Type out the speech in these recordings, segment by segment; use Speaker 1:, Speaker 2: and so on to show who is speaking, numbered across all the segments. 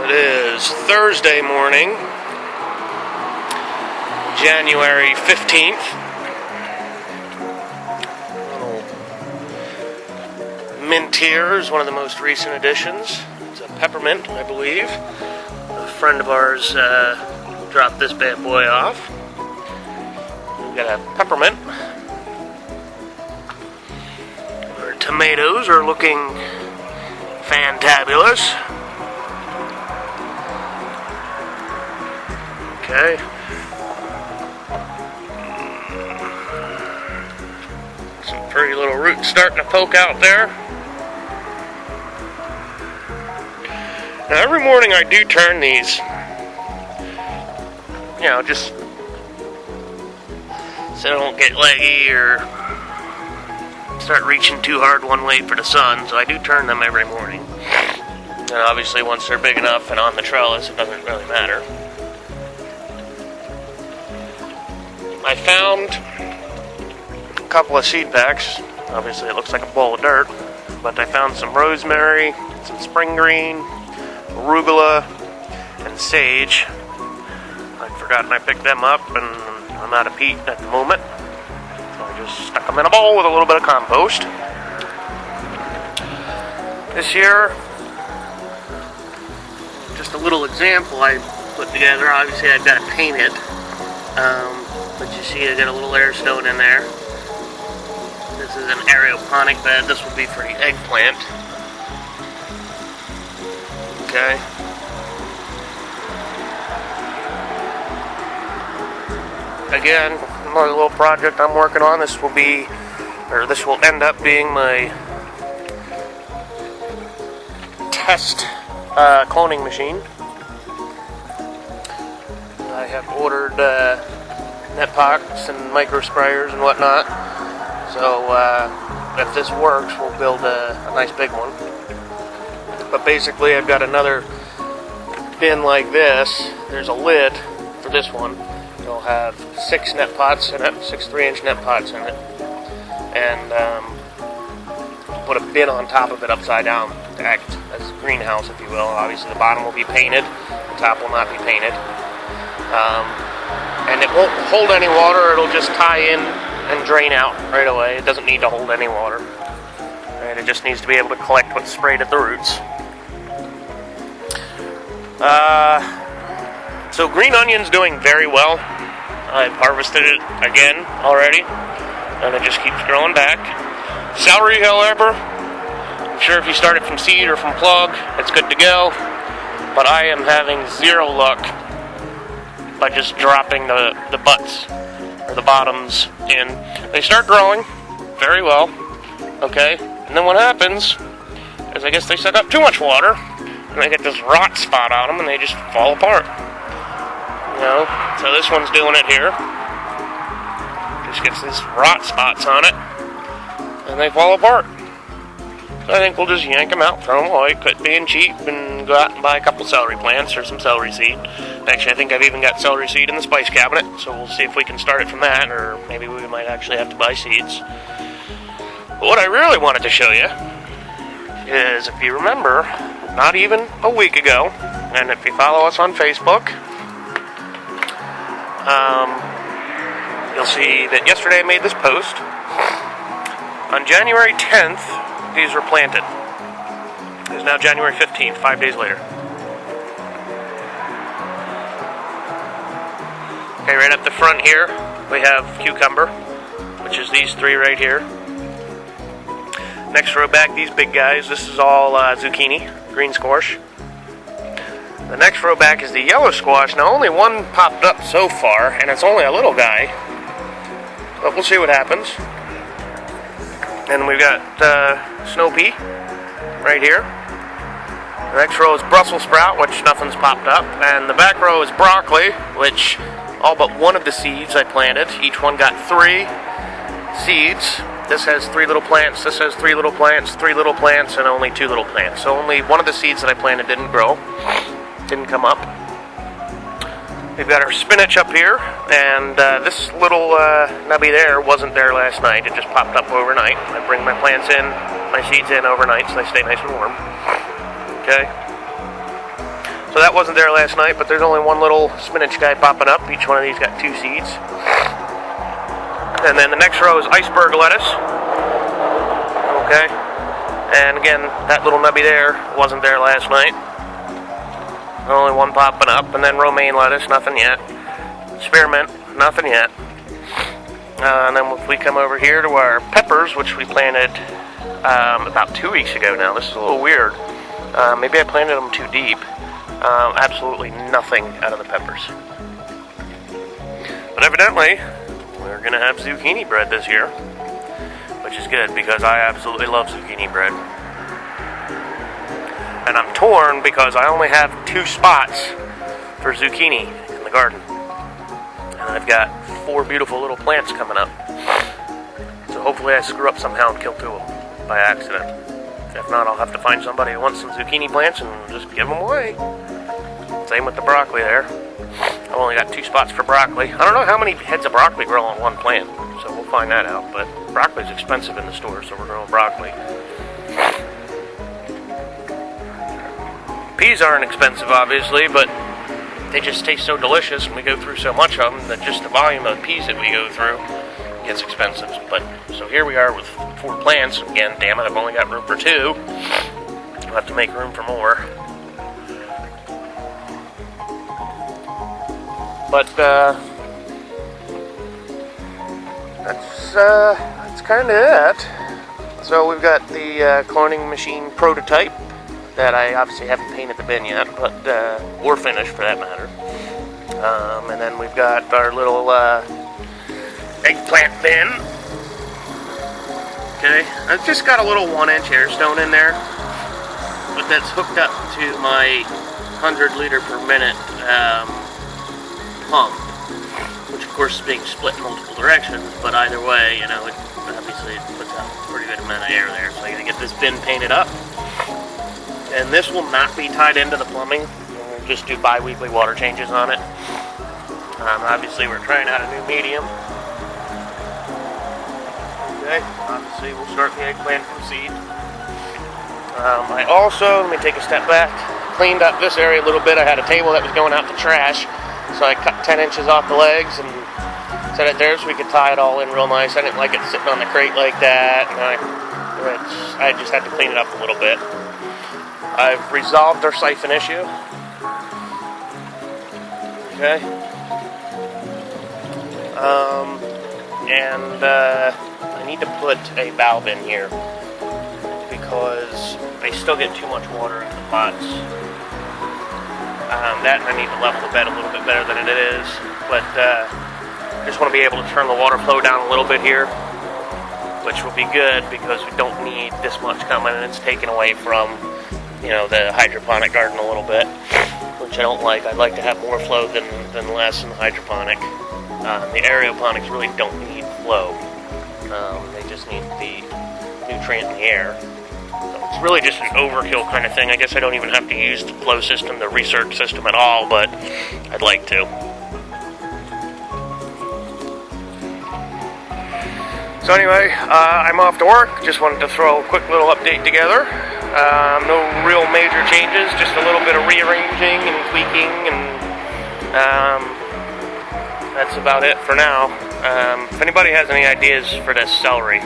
Speaker 1: It is Thursday morning, January 15th. Little mint here is one of the most recent additions. It's a peppermint, I believe. A friend of ours dropped this bad boy off. We've got a peppermint. Our tomatoes are looking fantabulous. Okay. Some pretty little roots starting to poke out there. Now every morning I do turn these, just so I don't get leggy or start reaching too hard one way for the sun, so I do turn them every morning. And obviously once they're big enough and on the trellis, it doesn't really matter. I found a couple of seed packs. Obviously it looks like a bowl of dirt, but I found some rosemary, some spring green, arugula, and sage. I'd forgotten I picked them up, and I'm out of peat at the moment. So I just stuck them in a bowl with a little bit of compost. This year, just a little example I put together. Obviously I've got to paint it. But you see I got a little air stone in there. This is an aeroponic bed. This will be for the eggplant. Okay. Again, another little project I'm working on. This will end up being my test cloning machine. I have ordered net pots and micro sprayers and whatnot. So if this works, we'll build a nice big one. But basically, I've got another bin like this. There's a lid for this one. It'll have 6 net pots in it, 6 3-inch net pots in it, and put a bin on top of it upside down to act as a greenhouse, if you will. Obviously, the bottom will be painted, the top will not be painted. And it won't hold any water, it'll just tie in and drain out right away. It doesn't need to hold any water. Right, it just needs to be able to collect what's sprayed at the roots. So green onion's doing very well. I've harvested it again already, and it just keeps growing back. Celery, however, I'm sure if you start it from seed or from plug, it's good to go. But I am having zero luck by just dropping the butts or the bottoms in. They start growing very well, okay, and then what happens is I guess they suck up too much water and they get this rot spot on them and they just fall apart. So this one's doing it here. Just gets these rot spots on it and they fall apart. So I think we'll just yank them out, throw them away, quit being cheap, and go out and buy a couple celery plants or some celery seed. Actually, I think I've even got celery seed in the spice cabinet, so we'll see if we can start it from that, or maybe we might actually have to buy seeds. But what I really wanted to show you is, if you remember, not even a week ago, and if you follow us on Facebook, you'll see that yesterday I made this post. On January 10th, these were planted. It's now January 15th, 5 days later. Okay, right up the front here, we have cucumber, which is these 3 right here. Next row back, these big guys, this is all zucchini, green squash. The next row back is the yellow squash. Now only one popped up so far, and it's only a little guy. But we'll see what happens. And we've got snow pea right here. The next row is Brussels sprout, which nothing's popped up. And the back row is broccoli, which all but one of the seeds I planted. Each one got 3 seeds. This has 3 little plants, this has 3 little plants, 3 little plants, and only 2 little plants. So only one of the seeds that I planted didn't grow, didn't come up. We've got our spinach up here, and this little nubby there wasn't there last night. It just popped up overnight. I bring my plants in, my seeds in overnight, so they stay nice and warm. Okay. So that wasn't there last night, but there's only one little spinach guy popping up. Each one of these got 2 seeds. And then the next row is iceberg lettuce. Okay. And again, that little nubby there wasn't there last night. Only one popping up. And then romaine lettuce, nothing yet. Spearmint, nothing yet. And then if we come over here to our peppers, which we planted about 2 weeks ago now. This is a little weird. Maybe I planted them too deep. Absolutely nothing out of the peppers. But evidently, we're going to have zucchini bread this year, which is good because I absolutely love zucchini bread. And I'm torn because I only have 2 spots for zucchini in the garden. And I've got 4 beautiful little plants coming up. So hopefully I screw up somehow and kill 2 of them by accident. If not, I'll have to find somebody who wants some zucchini plants and just give them away. Same with the broccoli there. I've only got 2 spots for broccoli. I don't know how many heads of broccoli grow on one plant, so we'll find that out. But broccoli's expensive in the store, so we're growing broccoli. Peas aren't expensive, obviously, but they just taste so delicious, and we go through so much of them that just the volume of peas that we go through gets expensive. But so here we are with 4 plants. Again, damn it, I've only got room for 2. I'll have to make room for more. But that's kind of it. So we've got the cloning machine prototype that I obviously haven't painted the bin yet, but or finished for that matter. And then we've got our little eggplant bin. Okay, I've just got a little 1-inch air stone in there, but that's hooked up to my 100 liter per minute pump, which of course is being split in multiple directions, but either way, you know, it obviously puts out a pretty good amount of air there. So I gotta get this bin painted up, and this will not be tied into the plumbing. We'll just do bi-weekly water changes on it. Obviously we're trying out a new medium. Okay, obviously we'll start the eggplant from seed. I also, let me take a step back, cleaned up this area a little bit. I had a table that was going out to trash, so I cut 10 inches off the legs and set it there so we could tie it all in real nice. I didn't like it sitting on the crate like that, and I just had to clean it up a little bit. I've resolved our siphon issue. Okay. I need to put a valve in here because I still get too much water into the pots. That and I need to level the bed a little bit better than it is, but I just want to be able to turn the water flow down a little bit here, which will be good because we don't need this much coming, and it's taken away from, you know, the hydroponic garden a little bit, which I don't like. I'd like to have more flow than less in the hydroponic. The aeroponics really don't need flow. They just need the nutrient in the air. So it's really just an overkill kind of thing. I guess I don't even have to use the flow system, the research system at all, but I'd like to. So anyway, I'm off to work. Just wanted to throw a quick little update together. No real major changes, just a little bit of rearranging and tweaking, and that's about it for now. If anybody has any ideas for this celery,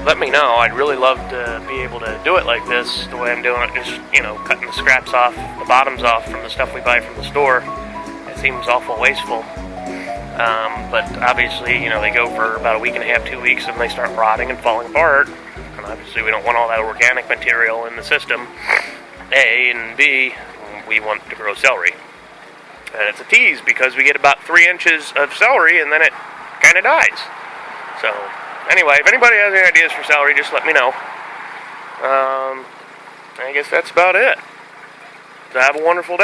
Speaker 1: let me know. I'd really love to be able to do it like this, the way I'm doing it, just, you know, cutting the scraps off, the bottoms off from the stuff we buy from the store. It seems awful wasteful. But obviously, you know, they go for about a week and a half, 2 weeks, and they start rotting and falling apart. And obviously we don't want all that organic material in the system, A, and B, we want to grow celery. And it's a tease because we get about 3 inches of celery and then it kind of dies. So, anyway, if anybody has any ideas for celery, just let me know. I guess that's about it. So have a wonderful day.